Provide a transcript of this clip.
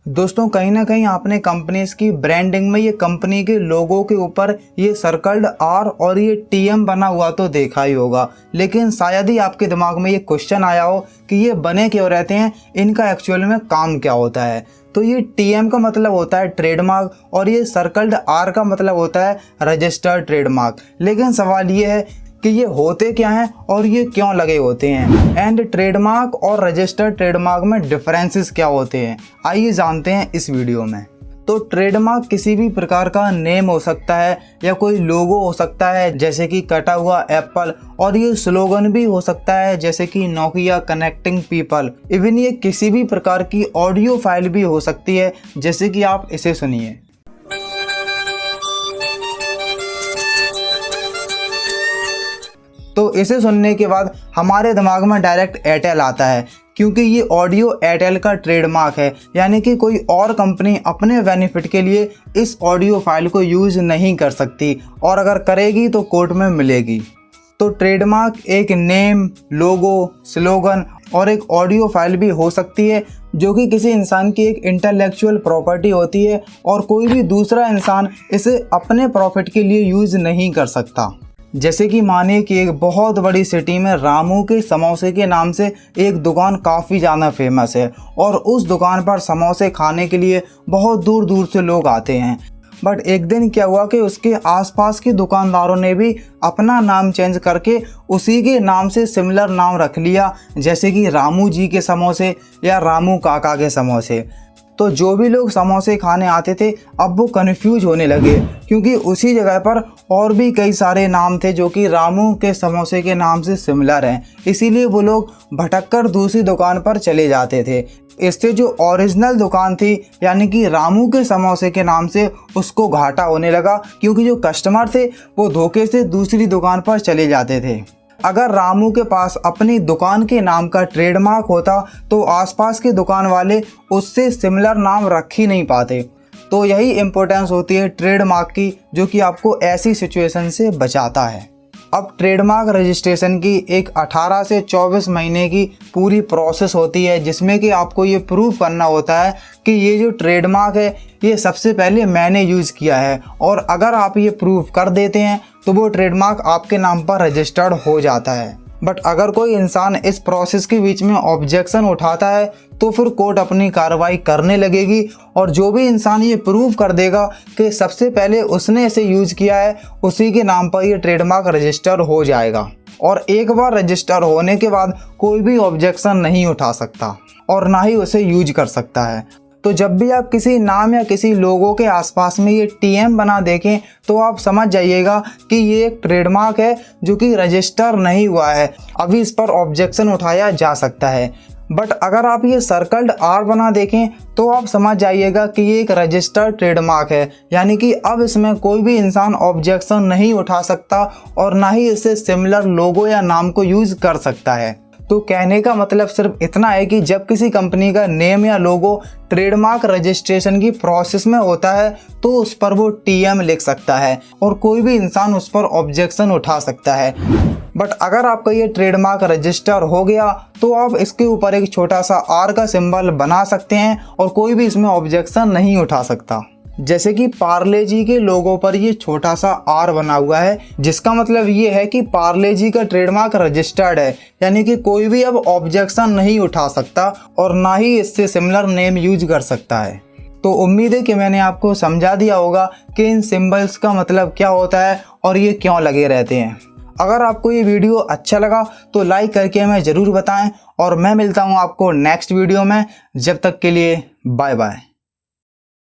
दोस्तों कहीं ना कहीं आपने कंपनीज की ब्रांडिंग में ये कंपनी के लोगों के ऊपर ये सर्कल्ड आर और ये टीएम बना हुआ तो देखा ही होगा, लेकिन शायद ही आपके दिमाग में ये क्वेश्चन आया हो कि ये बने क्यों रहते हैं, इनका एक्चुअल में काम क्या होता है। तो ये टीएम का मतलब होता है ट्रेडमार्क और ये सर्कल्ड आर का मतलब होता है रजिस्टर्ड ट्रेडमार्क। लेकिन सवाल ये है कि ये होते क्या हैं और ये क्यों लगे होते हैं, एंड ट्रेडमार्क और रजिस्टर्ड ट्रेडमार्क में डिफरेंसेस क्या होते हैं, आइए जानते हैं इस वीडियो में। तो ट्रेडमार्क किसी भी प्रकार का नेम हो सकता है या कोई लोगो हो सकता है जैसे कि कटा हुआ एप्पल, और ये स्लोगन भी हो सकता है जैसे कि नोकिया कनेक्टिंग पीपल। इवन ये किसी भी प्रकार की ऑडियो फाइल भी हो सकती है जैसे कि आप इसे सुनिए। तो इसे सुनने के बाद हमारे दिमाग में डायरेक्ट एयरटेल आता है, क्योंकि ये ऑडियो एयरटेल का ट्रेडमार्क है, यानी कि कोई और कंपनी अपने बेनिफिट के लिए इस ऑडियो फाइल को यूज़ नहीं कर सकती, और अगर करेगी तो कोर्ट में मिलेगी। तो ट्रेडमार्क एक नेम, लोगो, स्लोगन और एक ऑडियो फाइल भी हो सकती है जो कि किसी इंसान की एक इंटेलेक्चुअल प्रॉपर्टी होती है और कोई भी दूसरा इंसान इसे अपने प्रॉफिट के लिए यूज़ नहीं कर सकता। जैसे कि मानिए कि एक बहुत बड़ी सिटी में रामू के समोसे के नाम से एक दुकान काफ़ी ज़्यादा फेमस है और उस दुकान पर समोसे खाने के लिए बहुत दूर दूर से लोग आते हैं। बट एक दिन क्या हुआ कि उसके आसपास के दुकानदारों ने भी अपना नाम चेंज करके उसी के नाम से सिमिलर नाम रख लिया, जैसे कि रामू जी के समोसे या रामू काका के समोसे। तो जो भी लोग समोसे खाने आते थे अब वो कन्फ्यूज होने लगे, क्योंकि उसी जगह पर और भी कई सारे नाम थे जो कि रामू के समोसे के नाम से सिमिलर हैं। इसीलिए वो लोग भटककर दूसरी दुकान पर चले जाते थे। इससे जो ओरिजिनल दुकान थी यानी कि रामू के समोसे के नाम से, उसको घाटा होने लगा, क्योंकि जो कस्टमर थे वो धोखे से दूसरी दुकान पर चले जाते थे। अगर रामू के पास अपनी दुकान के नाम का ट्रेडमार्क होता तो आसपास के दुकान वाले उससे सिमिलर नाम रख ही नहीं पाते। तो यही इम्पोर्टेंस होती है ट्रेडमार्क की, जो कि आपको ऐसी सिचुएशन से बचाता है। अब ट्रेडमार्क रजिस्ट्रेशन की एक 18 से 24 महीने की पूरी प्रोसेस होती है, जिसमें कि आपको ये प्रूव करना होता है कि ये जो ट्रेडमार्क है ये सबसे पहले मैंने यूज़ किया है, और अगर आप ये प्रूव कर देते हैं तो वो ट्रेडमार्क आपके नाम पर रजिस्टर्ड हो जाता है। बट अगर कोई इंसान इस प्रोसेस के बीच में ऑब्जेक्शन उठाता है तो फिर कोर्ट अपनी कार्रवाई करने लगेगी, और जो भी इंसान ये प्रूव कर देगा कि सबसे पहले उसने इसे यूज़ किया है, उसी के नाम पर ये ट्रेडमार्क रजिस्टर हो जाएगा। और एक बार रजिस्टर होने के बाद कोई भी ऑब्जेक्शन नहीं उठा सकता और ना ही उसे यूज कर सकता है। तो जब भी आप किसी नाम या किसी लोगों के आसपास में ये टीएम बना देखें तो आप समझ जाइएगा कि ये एक ट्रेडमार्क है जो कि रजिस्टर नहीं हुआ है, अभी इस पर ऑब्जेक्शन उठाया जा सकता है। बट अगर आप ये सर्कल्ड आर बना देखें तो आप समझ जाइएगा कि ये एक रजिस्टर्ड ट्रेडमार्क है, यानी कि अब इसमें कोई भी इंसान ऑब्जेक्शन नहीं उठा सकता और ना ही इससे सिमिलर लोगो या नाम को यूज़ कर सकता है। तो कहने का मतलब सिर्फ इतना है कि जब किसी कंपनी का नेम या लोगो ट्रेडमार्क रजिस्ट्रेशन की प्रोसेस में होता है तो उस पर वो टीएम लिख सकता है और कोई भी इंसान उस पर ऑब्जेक्शन उठा सकता है। बट अगर आपका ये ट्रेडमार्क रजिस्टर हो गया तो आप इसके ऊपर एक छोटा सा आर का सिंबल बना सकते हैं और कोई भी इसमें ऑब्जेक्शन नहीं उठा सकता। जैसे कि पार्ले जी के लोगो पर ये छोटा सा आर बना हुआ है, जिसका मतलब ये है कि पार्ले जी का ट्रेडमार्क रजिस्टर्ड है, यानी कि कोई भी अब ऑब्जेक्शन नहीं उठा सकता और ना ही इससे सिमिलर नेम यूज कर सकता है। तो उम्मीद है कि मैंने आपको समझा दिया होगा कि इन सिंबल्स का मतलब क्या होता है और ये क्यों लगे रहते हैं। अगर आपको ये वीडियो अच्छा लगा तो लाइक करके हमें ज़रूर बताएं, और मैं मिलता हूँ आपको नेक्स्ट वीडियो में। जब तक के लिए बाय बाय।